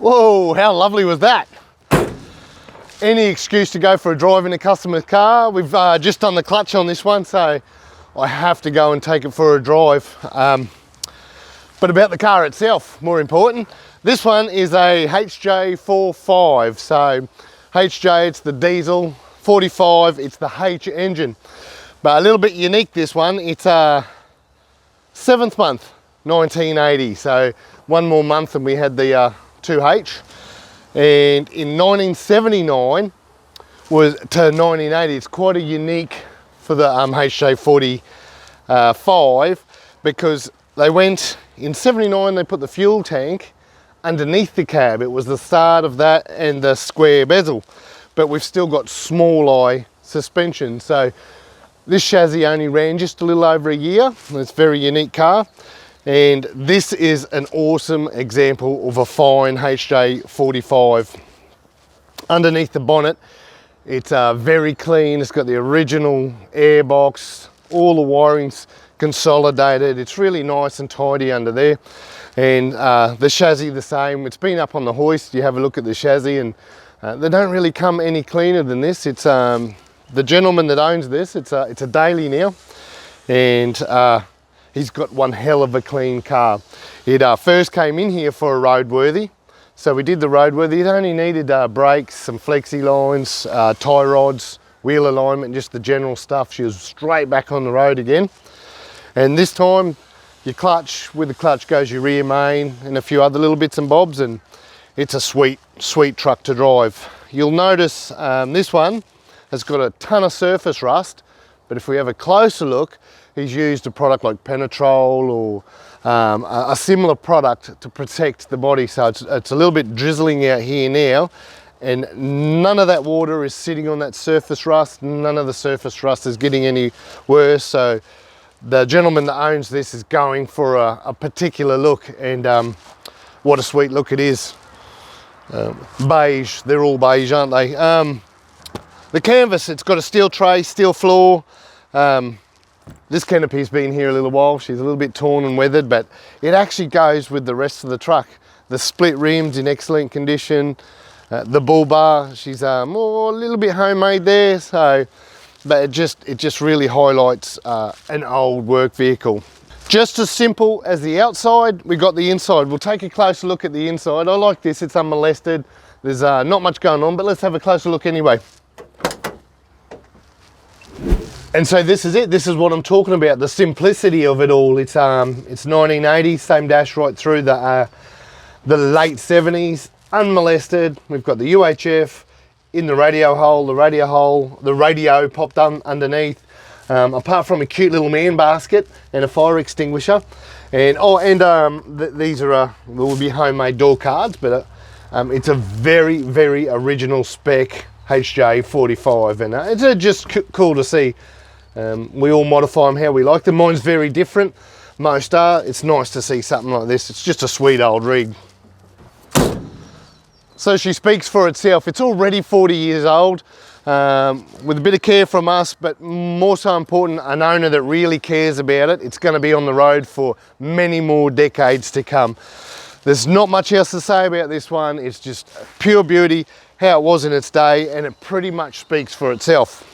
Whoa, how lovely was that? Any excuse to go for a drive in a customer's car. We've just done the clutch on this one, so I have to go and take it for a drive. But about the car itself, more important, this one is a HJ45. So HJ, it's the diesel, 45, it's the H engine. But a little bit unique, this one, it's a 7th month, 1980. So one more month and we had the 2H. And in 1979 was to 1980, it's quite a unique for the HJ45 because they went, in 79 they put the fuel tank underneath the cab. It was the start of that and the square bezel, but we've still got small eye suspension. So this chassis only ran just a little over a year. It's a very unique car. And this is an awesome example of a fine HJ45. Underneath the bonnet, it's very clean. It's got the original airbox, all the wiring's consolidated. It's really nice and tidy under there. And the chassis the same. It's been up on the hoist. You have a look at the chassis and they don't really come any cleaner than this. It's the gentleman that owns this, it's a daily now. And he's got one hell of a clean car. It first came in here for a roadworthy. So we did the roadworthy. It only needed brakes, some flexi lines, tie rods, wheel alignment, just the general stuff. She was straight back on the road again. And this time, your clutch, with the clutch goes your rear main and a few other little bits and bobs, and it's a sweet, sweet truck to drive. You'll notice this one has got a ton of surface rust, but if we have a closer look, he's used a product like Penetrol or a similar product to protect the body. So it's a little bit drizzling out here now, and none of that water is sitting on that surface rust. None of the surface rust is getting any worse. So the gentleman that owns this is going for a particular look, and what a sweet look it is. Beige, they're all beige, aren't they? The canvas, it's got a steel tray, steel floor. This canopy's been here a little while. She's a little bit torn and weathered, but it actually goes with the rest of the truck. The split rims in excellent condition. The bull bar, she's a little bit homemade there. So, but it just really highlights an old work vehicle. Just as simple as the outside, we got the inside. We'll take a closer look at the inside. I like this, it's unmolested. There's not much going on, but let's have a closer look anyway. And so this is it. This is what I'm talking about, the simplicity of it all. It's 1980, same dash right through the late 70s, unmolested. We've got the UHF in the radio hole, the radio popped underneath, apart from a cute little man basket and a fire extinguisher. And these are will be homemade door cards, but it's a very, very original spec HJ45, and it's just cool to see. We all modify them how we like them. Mine's very different. Most are. It's nice to see something like this. It's just a sweet old rig. So she speaks for itself. It's already 40 years old, with a bit of care from us, but more so important, an owner that really cares about it. It's going to be on the road for many more decades to come. There's not much else to say about this one. It's just pure beauty, how it was in its day, and it pretty much speaks for itself.